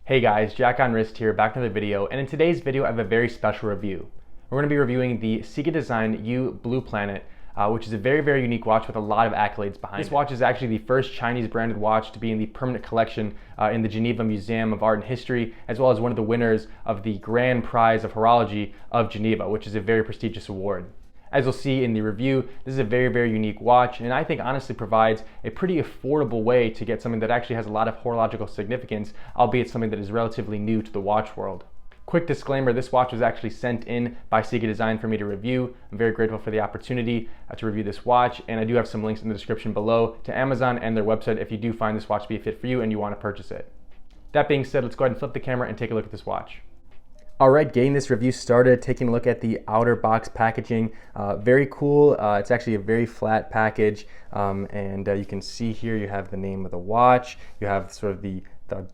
Hey guys, Jack on Wrist here, back to the video, and in today's video I have a very special review. We're going to be reviewing the Ciga Design U Blue Planet, which is a very unique watch with a lot of accolades behind it. This watch is actually the first Chinese branded watch to be in the permanent collection in the Geneva Museum of Art and History, as well as one of the winners of the Grand Prix of Horology of Geneva, which is a very prestigious award. As you'll see in the review, this is a very unique watch, and I think honestly provides a pretty affordable way to get something that actually has a lot of horological significance, albeit something that is relatively new to the watch world. Quick disclaimer, this watch was actually sent in by Ciga Design for me to review. I'm very grateful for the opportunity to review this watch, and I do have some links in the description below to Amazon and their website if you do find this watch to be a fit for you and you want to purchase it. That being said, let's go ahead and flip the camera and take a look at this watch. All right, getting this review started, taking a look at the outer box packaging. Very cool. It's actually a very flat package, and you can see here you have the name of the watch. You have sort of the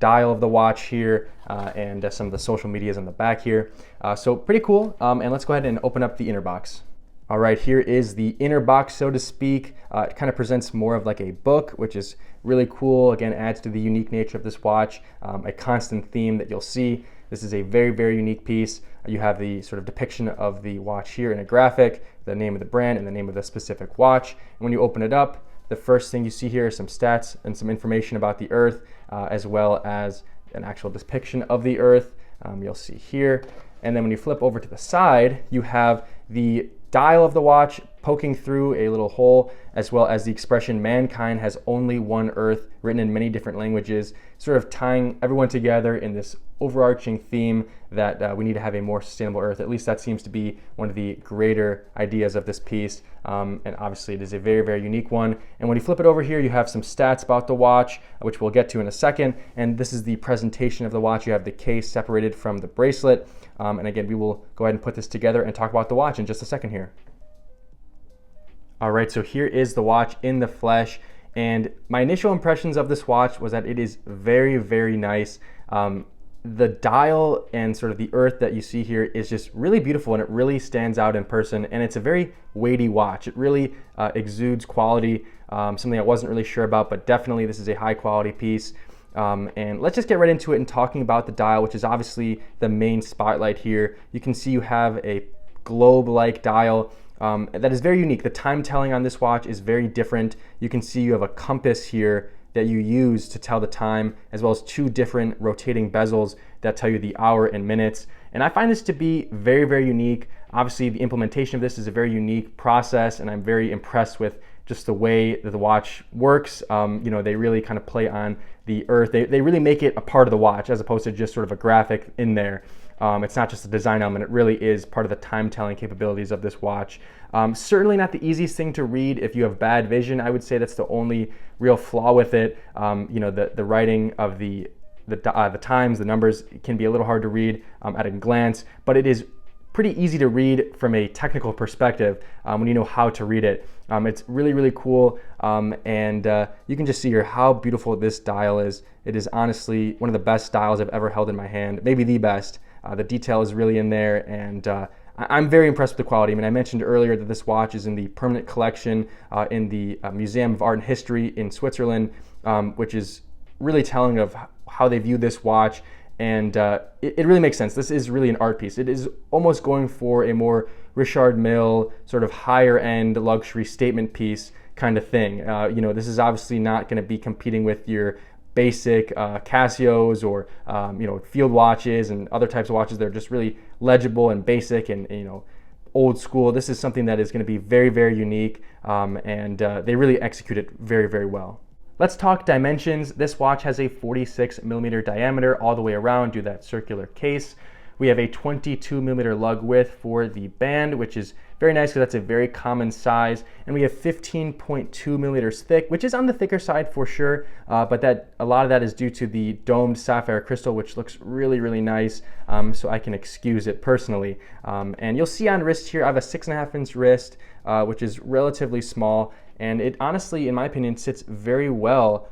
dial of the watch here, and some of the social medias on the back here. So pretty cool. And let's go ahead and open up the inner box. All right, here is the inner box, so to speak. It kind of presents more of like a book, which is really cool. Again, adds to the unique nature of this watch. A constant theme that you'll see. This is a very unique piece. You have the sort of depiction of the watch here in a graphic, the name of the brand and the name of the specific watch. And when you open it up, the first thing you see here is some stats and some information about the Earth, as well as an actual depiction of the Earth. You'll see here. And then when you flip over to the side, you have the dial of the watch poking through a little hole, as well as the expression "mankind has only one Earth," written in many different languages, sort of tying everyone together in this overarching theme that we need to have a more sustainable Earth. At least that seems to be one of the greater ideas of this piece, and obviously it is a very unique one. And when you flip it over here, you have some stats about the watch, which we'll get to in a second, and this is the presentation of the watch. You have the case separated from the bracelet, and again, we will go ahead and put this together and talk about the watch in just a second here. All right, so here is the watch in the flesh, and my initial impressions of this watch was that it is very nice. The dial and sort of the Earth that you see here is just really beautiful, and it really stands out in person, and it's a very weighty watch. It really exudes quality, something I wasn't really sure about, but definitely this is a high quality piece. And let's just get right into it and talking about the dial, which is obviously the main spotlight here. You can see you have a globe-like dial that is very unique. The time telling on this watch is very different. You can see you have a compass here that you use to tell the time, as well as two different rotating bezels that tell you the hour and minutes. And I find this to be very unique. Obviously, the implementation of this is a very unique process, and I'm very impressed with just the way that the watch works. They really kind of play on the Earth. They really make it a part of the watch as opposed to just sort of a graphic in there. It's not just a design element, it really is part of the time-telling capabilities of this watch. Certainly not the easiest thing to read if you have bad vision. I would say that's the only real flaw with it. The writing of the times, the numbers can be a little hard to read at a glance, but it is pretty easy to read from a technical perspective when you know how to read it. It's really cool, and you can just see here how beautiful this dial is. It is honestly one of the best dials I've ever held in my hand, maybe the best. The detail is really in there, and I'm very impressed with the quality. I mean, I mentioned earlier that this watch is in the permanent collection in the Museum of Art and History in Switzerland, which is really telling of how they view this watch, and it really makes sense. This is really an art piece. It is almost going for a more Richard Mille, sort of higher end luxury statement piece kind of thing. This is obviously not going to be competing with your basic Casios or field watches and other types of watches that are just really legible and basic and old school. This is something that is going to be very unique, and they really execute it very well. Let's talk dimensions. This watch has a 46mm diameter all the way around due to that circular case. We have a 22mm lug width for the band, which is very nice because that's a very common size. And we have 15.2mm thick, which is on the thicker side for sure, but that a lot of that is due to the domed sapphire crystal, which looks really nice, so I can excuse it personally. And you'll see on wrist here, I have a 6.5-inch wrist, which is relatively small, and it honestly, in my opinion, sits very well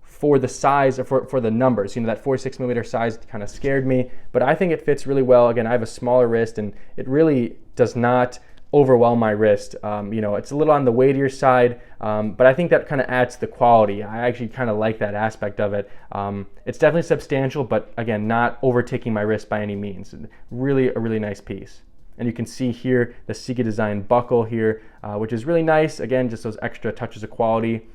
for the size, or for the numbers. That 46mm size kind of scared me, but I think it fits really well. Again, I have a smaller wrist, and it really does not overwhelm my wrist. It's a little on the weightier side, but I think that kind of adds to the quality. I actually kind of like that aspect of it. It's definitely substantial, but again, not overtaking my wrist by any means. Really a really nice piece. And you can see here the Ciga design buckle here, which is really nice. Again, just those extra touches of quality,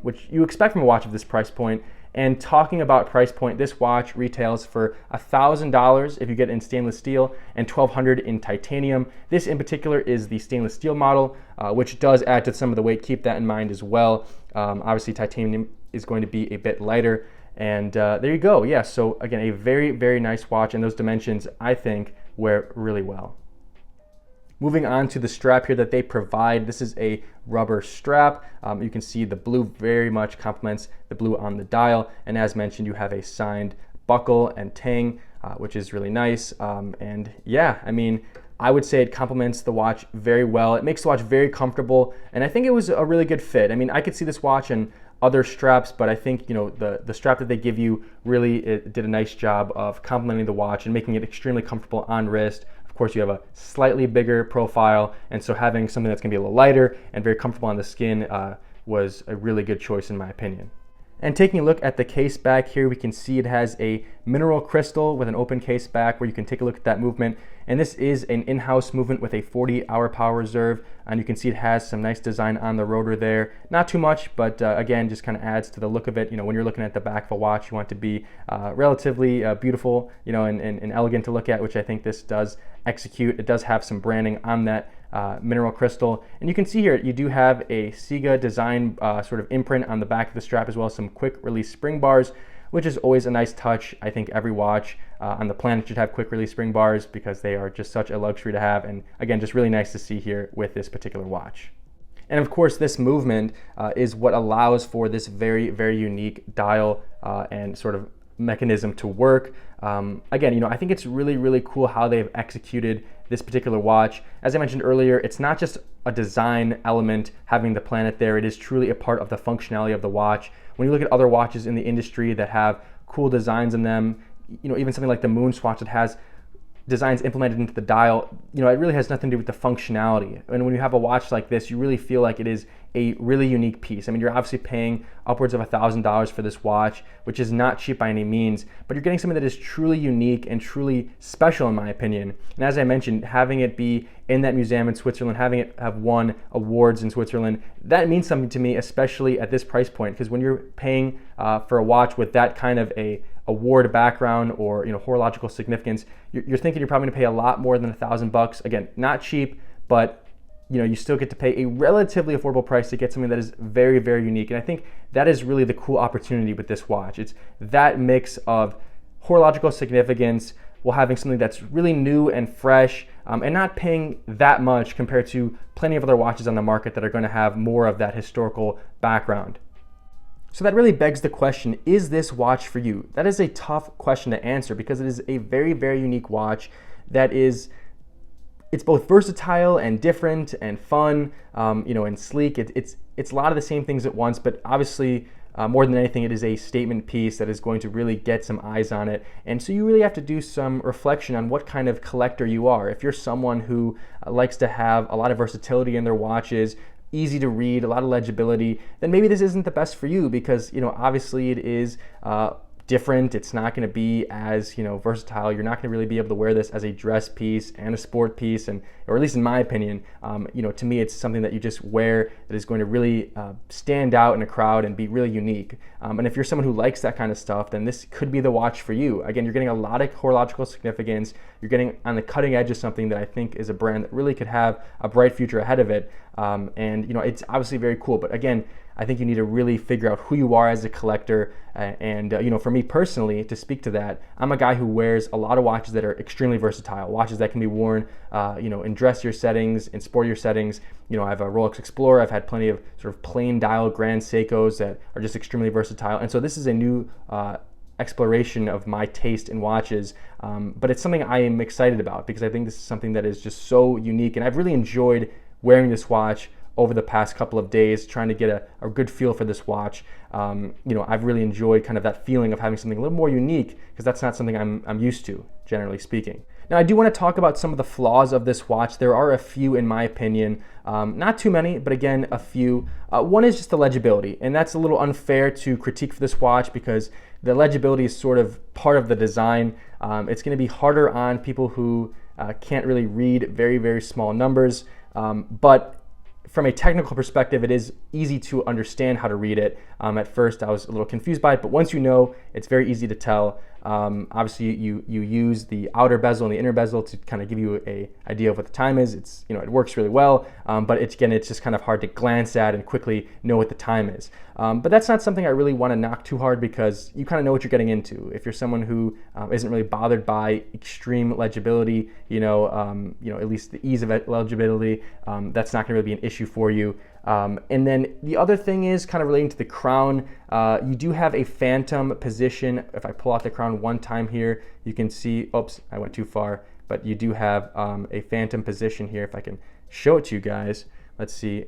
which you expect from a watch of this price point. And talking about price point, this watch retails for $1,000 if you get it in stainless steel and $1,200 in titanium. This in particular is the stainless steel model, which does add to some of the weight. Keep that in mind as well. Obviously, titanium is going to be a bit lighter. And there you go. Yeah, so again, a very, very nice watch, and those dimensions, I think, wear really well. Moving on to the strap here that they provide. This is a rubber strap. You can see the blue very much complements the blue on the dial. And as mentioned, you have a signed buckle and tang, which is really nice. And yeah, I mean, I would say it complements the watch very well. It makes the watch very comfortable. And I think it was a really good fit. I mean, I could see this watch in other straps, but I think, the strap that they give you really did a nice job of complementing the watch and making it extremely comfortable on wrist. Of course, you have a slightly bigger profile, and so having something that's gonna be a little lighter and very comfortable on the skin was a really good choice in my opinion. And taking a look at the case back here, we can see it has a mineral crystal with an open case back where you can take a look at that movement. And this is an in-house movement with a 40-hour power reserve. And you can see it has some nice design on the rotor there. Not too much, but again, just kind of adds to the look of it. When you're looking at the back of a watch, you want it to be relatively beautiful, and elegant to look at, which I think this does execute. It does have some branding on that mineral crystal, and you can see here you do have a Ciga design sort of imprint on the back of the strap, as well as some quick release spring bars, which is always a nice touch. I think every watch on the planet should have quick release spring bars because they are just such a luxury to have, and again, just really nice to see here with this particular watch. And of course, this movement is what allows for this very, very unique dial and sort of mechanism to work. Again, I think it's really, really cool how they've executed this particular watch. As I mentioned earlier, it's not just a design element having the planet there, it is truly a part of the functionality of the watch. When you look at other watches in the industry that have cool designs in them, even something like the Moon Swatch that has designs implemented into the dial, it really has nothing to do with the functionality. And when you have a watch like this, you really feel like it is a really unique piece. I mean, you're obviously paying upwards of $1,000 for this watch, which is not cheap by any means, but you're getting something that is truly unique and truly special in my opinion. And as I mentioned, having it be in that museum in Switzerland, having it have won awards in Switzerland, that means something to me, especially at this price point, because when you're paying for a watch with that kind of a award background or horological significance, you're thinking you're probably gonna pay a lot more than $1,000. Again, not cheap, but you still get to pay a relatively affordable price to get something that is very, very unique. And I think that is really the cool opportunity with this watch. It's that mix of horological significance while having something that's really new and fresh, and not paying that much compared to plenty of other watches on the market that are going to have more of that historical background. So that really begs the question, is this watch for you? That is a tough question to answer because it is a very, very unique watch that it's both versatile and different and fun, and sleek. It's a lot of the same things at once, but obviously more than anything, it is a statement piece that is going to really get some eyes on it. And so you really have to do some reflection on what kind of collector you are. If you're someone who likes to have a lot of versatility in their watches, easy to read, a lot of legibility, then maybe this isn't the best for you because, obviously it is different. It's not going to be as versatile. You're not going to really be able to wear this as a dress piece and a sport piece, or at least in my opinion, to me it's something that you just wear that is going to really stand out in a crowd and be really unique. And if you're someone who likes that kind of stuff, then this could be the watch for you. Again, you're getting a lot of horological significance. You're getting on the cutting edge of something that I think is a brand that really could have a bright future ahead of it. And it's obviously very cool, but again, I think you need to really figure out who you are as a collector. And for me personally, to speak to that, I'm a guy who wears a lot of watches that are extremely versatile, watches that can be worn, in dressier settings, in sportier settings. I have a Rolex Explorer. I've had plenty of sort of plain dial Grand Seikos that are just extremely versatile. And so this is a new exploration of my taste in watches, but it's something I am excited about because I think this is something that is just so unique, and I've really enjoyed wearing this watch over the past couple of days, trying to get a good feel for this watch. I've really enjoyed kind of that feeling of having something a little more unique because that's not something I'm used to, generally speaking. Now, I do want to talk about some of the flaws of this watch. There are a few in my opinion, not too many, but again, a few. One is just the legibility, and that's a little unfair to critique for this watch because the legibility is sort of part of the design. It's going to be harder on people who can't really read very, very small numbers, but from a technical perspective, it is easy to understand how to read it. At first, I was a little confused by it, but once you know, it's very easy to tell. Obviously, you use the outer bezel and the inner bezel to kind of give you an idea of what the time is. It's, you know, it works really well, but it's just kind of hard to glance at and quickly know what the time is. But that's not something I really want to knock too hard because you kind of know what you're getting into. If you're someone who isn't really bothered by extreme legibility, at least the ease of legibility, that's not going to really be an issue for you. And then the other thing is kind of relating to the crown. You do have a phantom position. If I pull out the crown one time here, you can see, oops, I went too far, but you do have a phantom position here. If I can show it to you guys, let's see.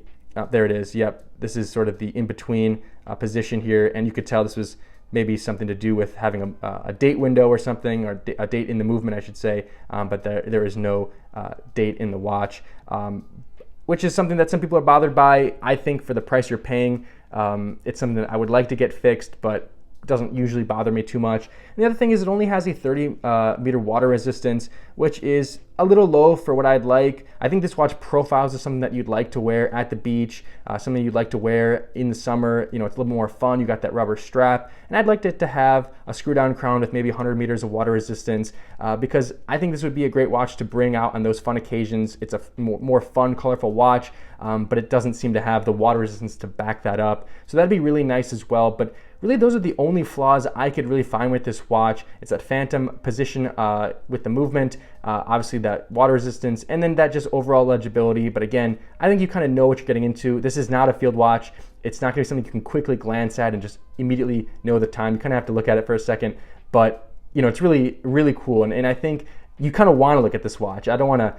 There it is. Yep, this is sort of the in-between position here, and you could tell this was maybe something to do with having a date window or something, or a date in the movement, I should say, but there is no date in the watch, which is something that some people are bothered by. I think for the price you're paying, it's something that I would like to get fixed, but doesn't usually bother me too much. And the other thing is it only has a 30 meter water resistance, which is a little low for what I'd like. I think this watch profiles as something that you'd like to wear at the beach, something you'd like to wear in the summer. You know, it's a little more fun. You got that rubber strap, and I'd like it to have a screw down crown with maybe 100 meters of water resistance, because I think this would be a great watch to bring out on those fun occasions. It's a more fun, colorful watch, but it doesn't seem to have the water resistance to back that up. So that'd be really nice as well. But really, those are the only flaws I could really find with this watch. It's that phantom position with the movement, obviously that water resistance, and then that just overall legibility. But again, I think you kind of know what you're getting into. This is not a field watch. It's not going to be something you can quickly glance at and just immediately know the time. You kind of have to look at it for a second, but it's really, really cool. And I think you kind of want to look at this watch. I don't want to,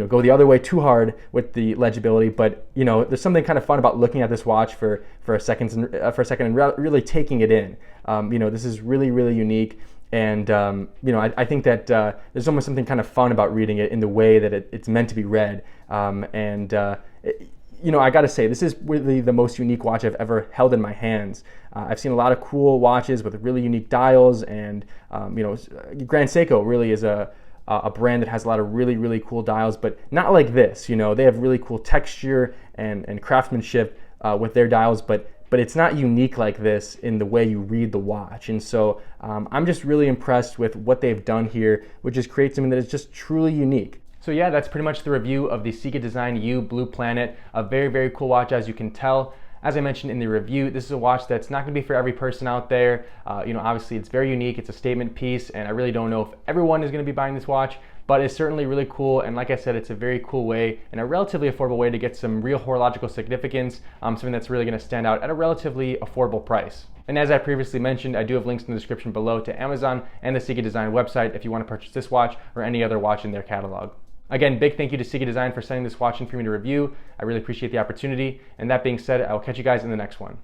go the other way too hard with the legibility, but there's something kind of fun about looking at this watch for a second and really taking it in. This is really, really unique, and I think that there's almost something kind of fun about reading it in the way that it's meant to be read. I got to say, this is really the most unique watch I've ever held in my hands. I've seen a lot of cool watches with really unique dials, and Grand Seiko really is a brand that has a lot of really, really cool dials, but not like this. They have really cool texture and craftsmanship with their dials, but it's not unique like this in the way you read the watch. And so I'm just really impressed with what they've done here, which is create something that is just truly unique. So yeah, that's pretty much the review of the Ciga Design U Blue Planet. A very, very cool watch, as you can tell. As I mentioned in the review, this is a watch that's not going to be for every person out there. Obviously it's very unique. It's a statement piece, and I really don't know if everyone is going to be buying this watch, but it's certainly really cool. And like I said, it's a very cool way and a relatively affordable way to get some real horological significance, something that's really going to stand out at a relatively affordable price. And as I previously mentioned, I do have links in the description below to Amazon and the Ciga Design website if you want to purchase this watch or any other watch in their catalog. Again, big thank you to Ciga Design for sending this watch in for me to review. I really appreciate the opportunity. And that being said, I will catch you guys in the next one.